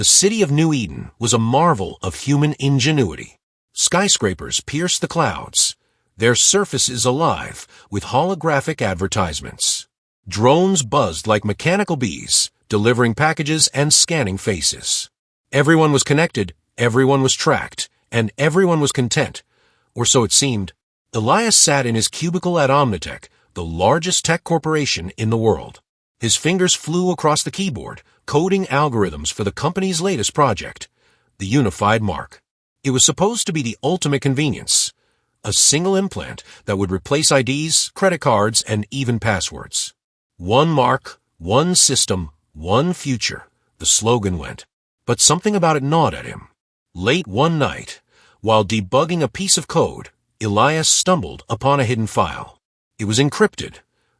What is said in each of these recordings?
The city of New Eden was a marvel of human ingenuity. Skyscrapers pierced the clouds, their surfaces alive with holographic advertisements. Drones buzzed like mechanical bees, delivering packages and scanning faces. Everyone was connected, everyone was tracked, and everyone was content, or so it seemed. Elias sat in his cubicle at Omnitech, the largest tech corporation in the world. His fingers flew across the keyboard, coding algorithms for the company's latest project, the Unified Mark. It was supposed to be the ultimate convenience, a single implant that would replace IDs, credit cards, and even passwords. One mark, one system, one future, the slogan went. But something about it gnawed at him. Late one night, while debugging a piece of code, Elias stumbled upon a hidden file. It was encrypted,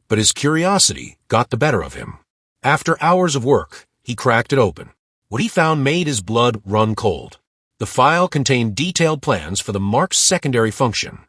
but his curiosity got the better of him. After hours of work, he cracked it open. What he found made his blood run cold. The file contained detailed plans for the Mark's secondary function,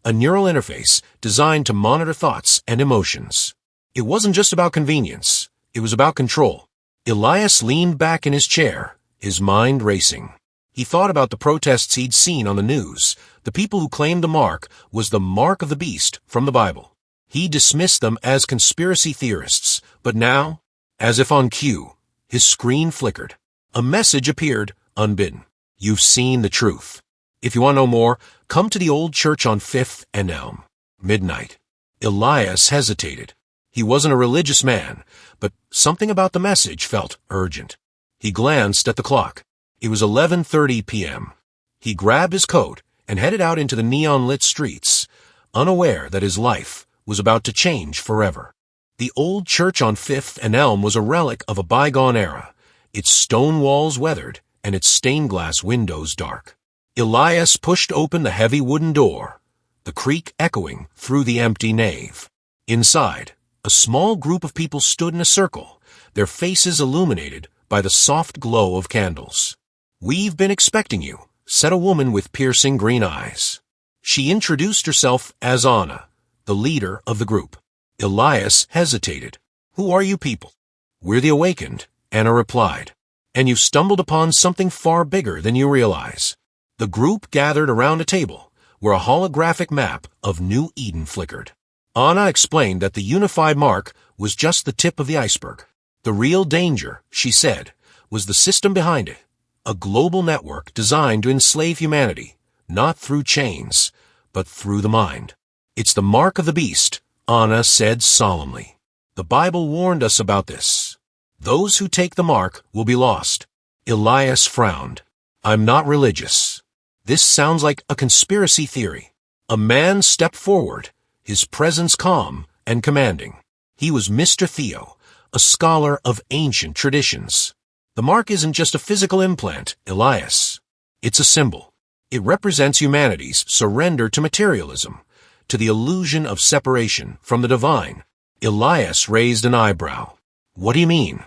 a neural interface designed to monitor thoughts and emotions. It wasn't just about convenience, it was about control. Elias leaned back in his chair, his mind racing. He thought about the protests he'd seen on the news, the people who claimed the mark was the mark of the beast from the Bible. He dismissed them as conspiracy theorists, but now, as if on cue, his screen flickered. A message appeared, unbidden. You've seen the truth. If you want to know more, come to the old church on 5th and Elm. Midnight. Elias hesitated. He wasn't a religious man, but something about the message felt urgent. He glanced at the clock. It was 11:30 p.m. He grabbed his coat and headed out into the neon-lit streets, unaware that his life was about to change forever. The old church on 5th and Elm was a relic of a bygone era, its stone walls weathered and its stained glass windows dark. Elias pushed open the heavy wooden door, the creak echoing through the empty nave. Inside, a small group of people stood in a circle, their faces illuminated by the soft glow of candles. "We've been expecting you," said a woman with piercing green eyes. She introduced herself as Anna, the leader of the group. Elias hesitated. "Who are you people?" "We're the Awakened," Anna replied. "And you've stumbled upon something far bigger than you realize." The group gathered around a table where a holographic map of New Eden flickered. Anna explained that the Unified Mark was just the tip of the iceberg. The real danger, she said, was the system behind it, a global network designed to enslave humanity, not through chains, but through the mind. "It's the mark of the beast," Anna said solemnly. "The Bible warned us about this. Those who take the mark will be lost." Elias frowned. "I'm not religious. This sounds like a conspiracy theory." A man stepped forward, his presence calm and commanding. He was Mr. Theo, a scholar of ancient traditions. "The mark isn't just a physical implant, Elias. It's a symbol. It represents humanity's surrender to materialism, to the illusion of separation from the divine." Elias raised an eyebrow. "What do you mean?"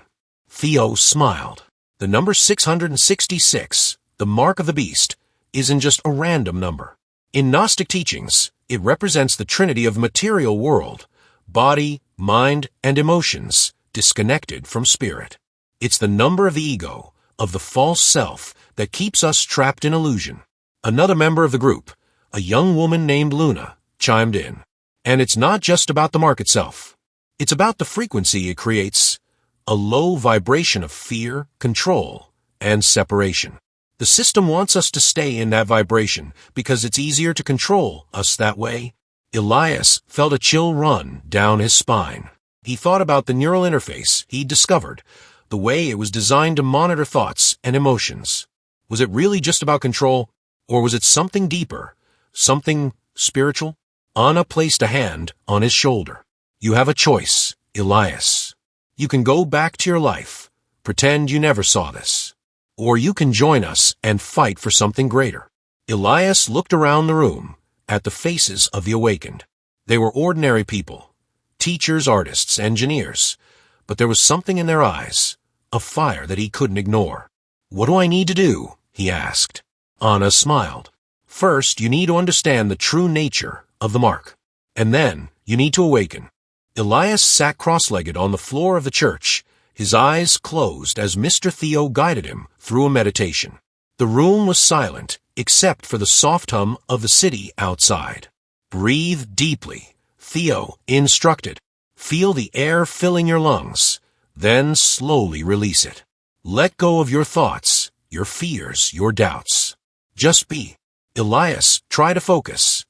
Theo smiled. "The number 666, the mark of the beast, isn't just a random number. In Gnostic teachings, it represents the trinity of material world, body, mind, and emotions, disconnected from spirit. It's the number of the ego, of the false self, that keeps us trapped in illusion." Another member of the group, a young woman named Luna, chimed in. "And it's not just about the mark itself. It's about the frequency it creates, a low vibration of fear, control, and separation. The system wants us to stay in that vibration because it's easier to control us that way." Elias felt a chill run down his spine. He thought about the neural interface he'd discovered, the way it was designed to monitor thoughts and emotions. Was it really just about control, or was it something deeper, something spiritual? Anna placed a hand on his shoulder. "You have a choice, Elias. You can go back to your life, pretend you never saw this. Or you can join us and fight for something greater." Elias looked around the room, at the faces of the Awakened. They were ordinary people, teachers, artists, engineers, but there was something in their eyes, a fire that he couldn't ignore. "What do I need to do?" he asked. Anna smiled. "First, you need to understand the true nature of the mark, and then you need to awaken." Elias sat cross-legged on the floor of the church, His eyes closed as Mr. Theo guided him through a meditation. The room was silent, except for the soft hum of the city outside. Breathe deeply, Theo instructed. Feel the air filling your lungs, then slowly release it. Let go of your thoughts, your fears, your doubts. Just be. Elias tried to focus,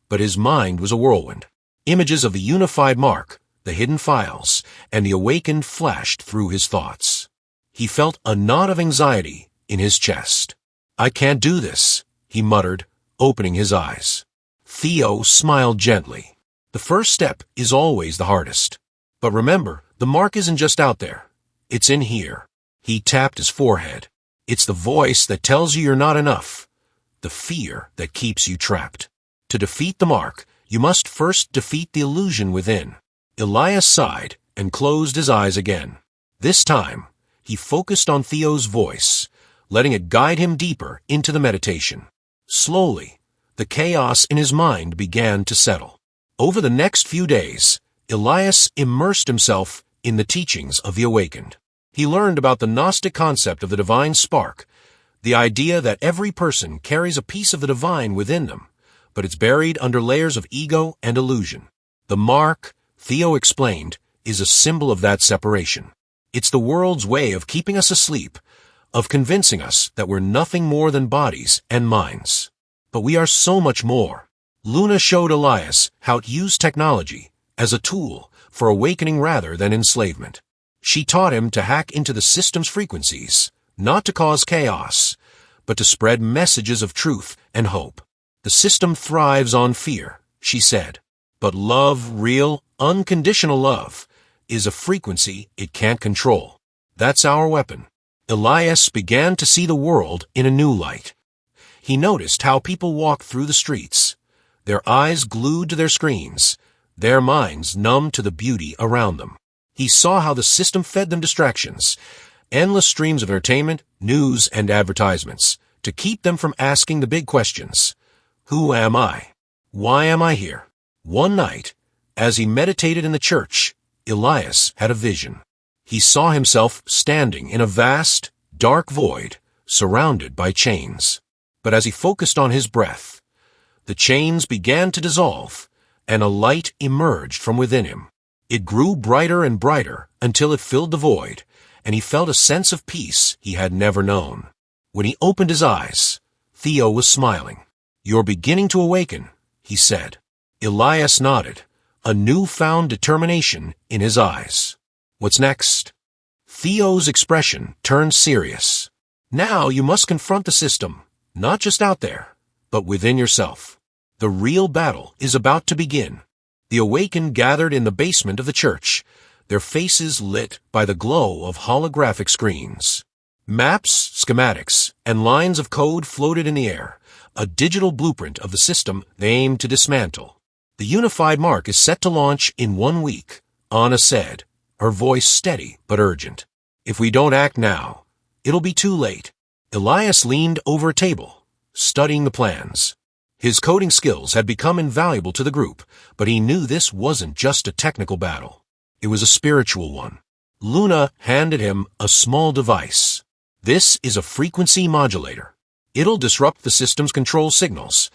but his mind was a whirlwind. Images of the unified mark, the hidden files, and the awakened flashed through his thoughts. He felt a knot of anxiety in his chest. I can't do this, he muttered, opening his eyes. Theo smiled gently. The first step is always the hardest. But remember, the mark isn't just out there. It's in here. He tapped his forehead. It's the voice that tells you you're not enough. The fear that keeps you trapped. To defeat the mark, you must first defeat the illusion within. Elias sighed and closed his eyes again. This time, he focused on Theo's voice, letting it guide him deeper into the meditation. Slowly, the chaos in his mind began to settle. Over the next few days, Elias immersed himself in the teachings of the awakened. He learned about the Gnostic concept of the divine spark, the idea that every person carries a piece of the divine within them, but it's buried under layers of ego and illusion. The mark, Theo explained, is a symbol of that separation. It's the world's way of keeping us asleep, of convincing us that we're nothing more than bodies and minds. But we are so much more. Luna showed Elias how to use technology as a tool for awakening rather than enslavement. She taught him to hack into the system's frequencies, not to cause chaos, but to spread messages of truth and hope. The system thrives on fear, she said, but love, real, unconditional love, is a frequency it can't control. That's our weapon. Elias began to see the world in a new light. He noticed how people walked through the streets, their eyes glued to their screens, their minds numb to the beauty around them. He saw how the system fed them distractions, endless streams of entertainment, news, and advertisements, to keep them from asking the big questions. Who am I? Why am I here? One night, as he meditated in the church, Elias had a vision. He saw himself standing in a vast, dark void, surrounded by chains. But as he focused on his breath, the chains began to dissolve, and a light emerged from within him. It grew brighter and brighter until it filled the void, and he felt a sense of peace he had never known. When he opened his eyes, Theo was smiling. You're beginning to awaken, he said. Elias nodded, a newfound determination in his eyes. What's next? Theo's expression turned serious. Now you must confront the system, not just out there, but within yourself. The real battle is about to begin. The awakened gathered in the basement of the church, their faces lit by the glow of holographic screens. Maps, schematics, and lines of code floated in the air, a digital blueprint of the system they aimed to dismantle. The unified mark is set to launch in 1 week, Anna said, her voice steady but urgent. If we don't act now, it'll be too late. Elias leaned over a table, studying the plans. His coding skills had become invaluable to the group, but he knew this wasn't just a technical battle. It was a spiritual one. Luna handed him a small device. This is a frequency modulator. It'll disrupt the system's control signals,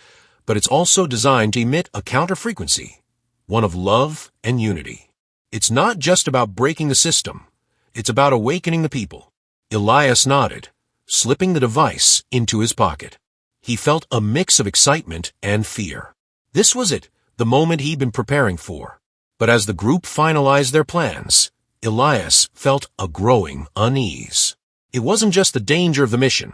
but it's also designed to emit a counter-frequency, one of love and unity. It's not just about breaking the system. It's about awakening the people. Elias nodded, slipping the device into his pocket. He felt a mix of excitement and fear. This was it, the moment he'd been preparing for. But as the group finalized their plans, Elias felt a growing unease. It wasn't just the danger of the mission.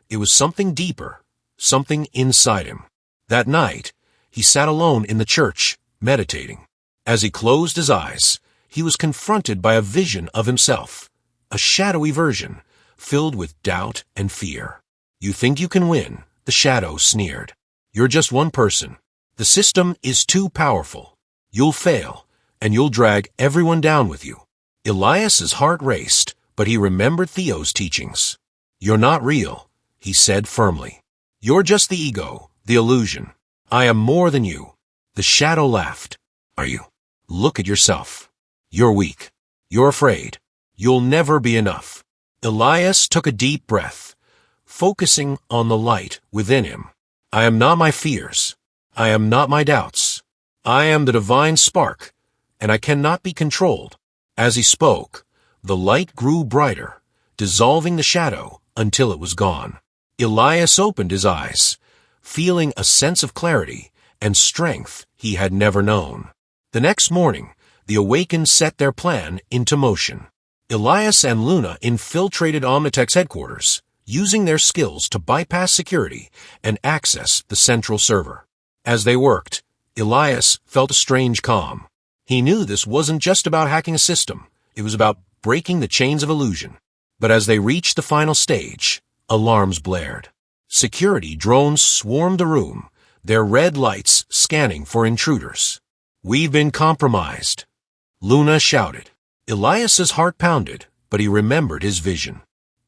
It was something deeper, something inside him. That night, he sat alone in the church, meditating. As he closed his eyes, he was confronted by a vision of himself, a shadowy version, filled with doubt and fear. You think you can win, the shadow sneered. You're just one person. The system is too powerful. You'll fail, and you'll drag everyone down with you. Elias's heart raced, but he remembered Theo's teachings. You're not real, he said firmly. You're just the ego, the illusion. I am more than you. The shadow laughed. Are you? Look at yourself. You're weak. You're afraid. You'll never be enough. Elias took a deep breath, focusing on the light within him. I am not my fears. I am not my doubts. I am the divine spark, and I cannot be controlled. As he spoke, the light grew brighter, dissolving the shadow until it was gone. Elias opened his eyes, feeling a sense of clarity and strength he had never known. The next morning, the awakened set their plan into motion. Elias and Luna infiltrated Omnitech's headquarters, using their skills to bypass security and access the central server. As they worked, Elias felt a strange calm. He knew this wasn't just about hacking a system, it was about breaking the chains of illusion. But as they reached the final stage, alarms blared. Security drones swarmed the room, their red lights scanning for intruders. We've been compromised, Luna shouted. Elias's heart pounded, but he remembered his vision.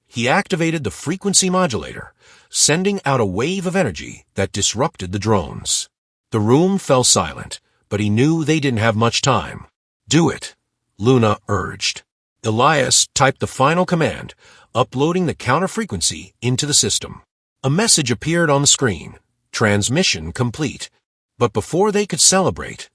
He activated the frequency modulator, sending out a wave of energy that disrupted the drones. The room fell silent, but he knew they didn't have much time. Do it, Luna urged. Elias typed the final command, uploading the counter frequency into the system. A message appeared on the screen, transmission complete. But before they could celebrate,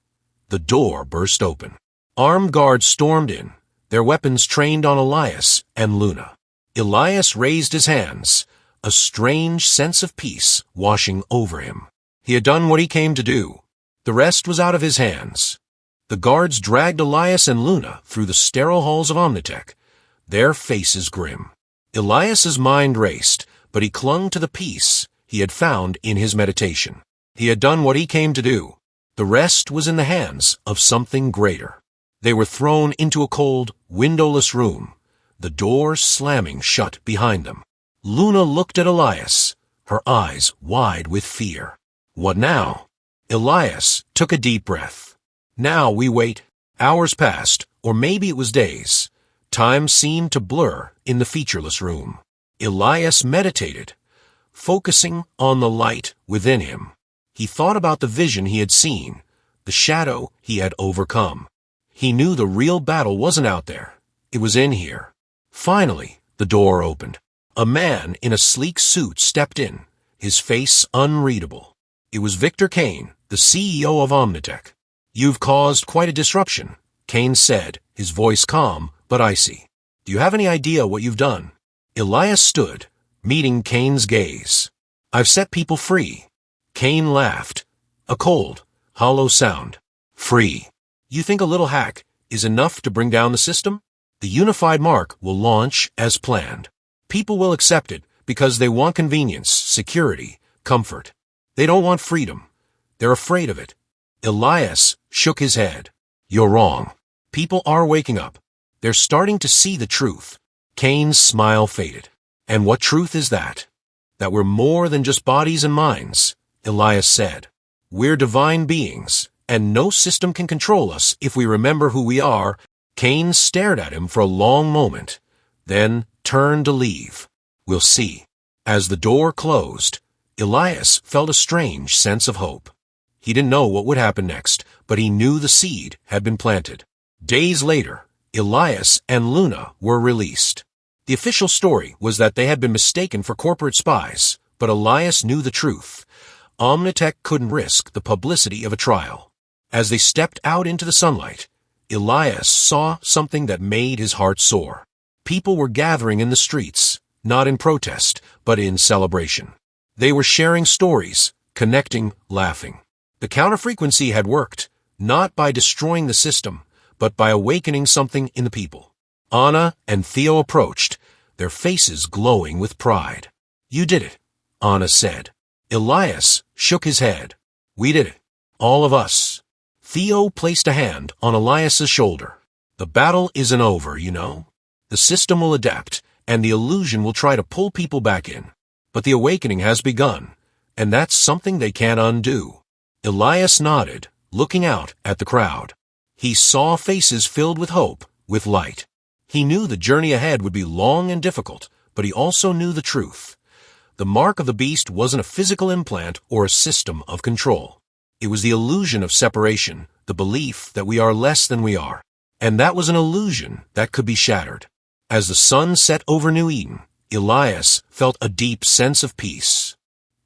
the door burst open. Armed guards stormed in, their weapons trained on Elias and Luna. Elias raised his hands, a strange sense of peace washing over him. He had done what he came to do. The rest was out of his hands. The guards dragged Elias and Luna through the sterile halls of Omnitech, their faces grim. Elias's mind raced, but he clung to the peace he had found in his meditation. He had done what he came to do. The rest was in the hands of something greater. They were thrown into a cold, windowless room, the door slamming shut behind them. Luna looked at Elias, her eyes wide with fear. What now? Elias took a deep breath. Now we wait. Hours passed, or maybe it was days. Time seemed to blur in the featureless room. Elias meditated, focusing on the light within him. He thought about the vision he had seen, the shadow he had overcome. He knew the real battle wasn't out there. It was in here. Finally, the door opened. A man in a sleek suit stepped in, his face unreadable. It was Victor Kane, the CEO of Omnitech. You've caused quite a disruption, Kane said, his voice calm but icy. Do you have any idea what you've done? Elias stood, meeting Kane's gaze. I've set people free. Kane laughed, a cold, hollow sound. Free. You think a little hack is enough to bring down the system? The unified mark will launch as planned. People will accept it because they want convenience, security, comfort. They don't want freedom. They're afraid of it. Elias shook his head. You're wrong. People are waking up. They're starting to see the truth. Kane's smile faded. And what truth is that? That we're more than just bodies and minds, Elias said. We're divine beings, and no system can control us if we remember who we are. Kane stared at him for a long moment, then turned to leave. We'll see. As the door closed, Elias felt a strange sense of hope. He didn't know what would happen next, but he knew the seed had been planted. Days later, Elias and Luna were released. The official story was that they had been mistaken for corporate spies, but Elias knew the truth. Omnitech couldn't risk the publicity of a trial. As they stepped out into the sunlight, Elias saw something that made his heart soar. People were gathering in the streets, not in protest, but in celebration. They were sharing stories, connecting, laughing. The counter-frequency had worked, not by destroying the system, but by awakening something in the people. Anna and Theo approached, their faces glowing with pride. You did it, Anna said. Elias shook his head. We did it. All of us. Theo placed a hand on Elias's shoulder. The battle isn't over, you know. The system will adapt, and the illusion will try to pull people back in. But the awakening has begun, and that's something they can't undo. Elias nodded, looking out at the crowd. He saw faces filled with hope, with light. He knew the journey ahead would be long and difficult, but he also knew the truth. The mark of the beast wasn't a physical implant or a system of control. It was the illusion of separation, the belief that we are less than we are. And that was an illusion that could be shattered. As the sun set over New Eden, Elias felt a deep sense of peace.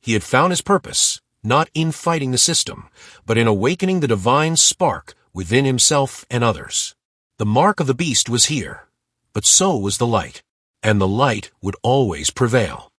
He had found his purpose, not in fighting the system, but in awakening the divine spark within himself and others. The mark of the beast was here, but so was the light, and the light would always prevail.